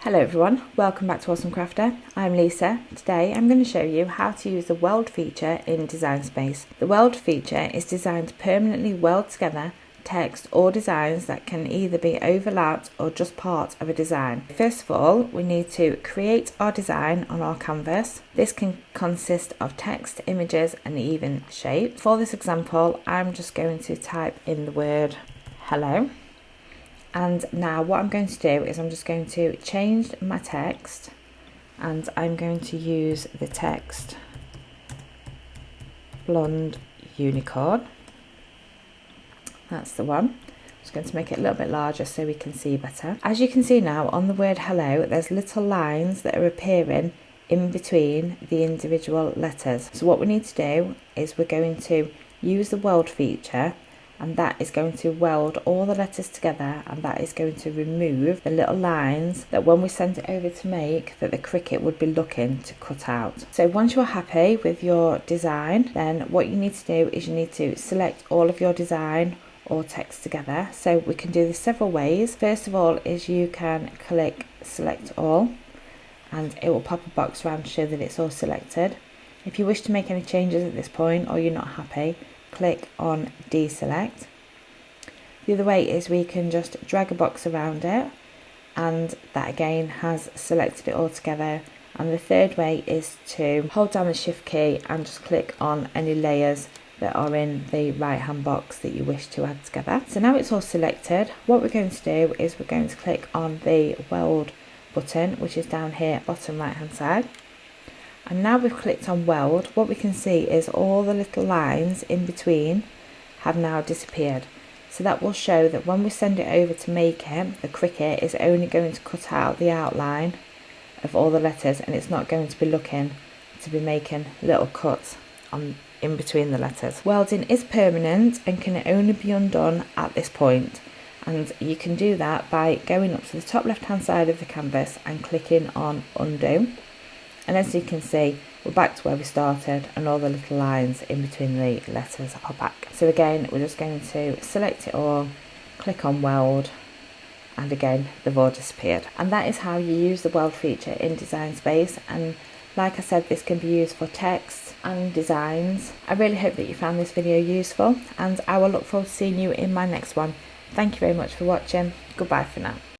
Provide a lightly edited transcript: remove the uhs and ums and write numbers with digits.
Hello everyone, welcome back to Awesome Crafter. I'm Lisa. Today I'm going to show you how to use the weld feature in Design Space. The weld feature is designed to permanently weld together text or designs that can either be overlapped or just part of a design. First of all, we need to create our design on our canvas. This can consist of text, images and even shape. For this example, I'm just going to type in the word hello. And now what I'm going to do is I'm just going to change my text and I'm going to use the text blonde unicorn. That's the one. I'm just going to make it a little bit larger so we can see better. As you can see now on the word hello, there's little lines that are appearing in between the individual letters. So what we need to do is we're going to use the weld feature, and that is going to weld all the letters together, and that is going to remove the little lines that when we send it over to make that the Cricut would be looking to cut out. So once you're happy with your design, then what you need to do is you need to select all of your design or text together. So we can do this several ways. First of all is you can click select all and it will pop a box around to show that it's all selected. If you wish to make any changes at this point or you're not happy, click on deselect. The other way is we can just drag a box around it and that again has selected it all together. And the third way is to hold down the shift key and just click on any layers that are in the right hand box that you wish to add together. So now it's all selected, what we're going to do is we're going to click on the weld button, which is down here bottom right hand side. And now we've clicked on weld, what we can see is all the little lines in between have now disappeared. So that will show that when we send it over to make it, the Cricut is only going to cut out the outline of all the letters and it's not going to be looking to be making little cuts in between the letters. Welding is permanent and can only be undone at this point. And you can do that by going up to the top left hand side of the canvas and clicking on undo. And as you can see, we're back to where we started and all the little lines in between the letters are back. So again, we're just going to select it all, click on weld, and again, they've all disappeared. And that is how you use the weld feature in Design Space. And like I said, this can be used for text and designs. I really hope that you found this video useful and I will look forward to seeing you in my next one. Thank you very much for watching. Goodbye for now.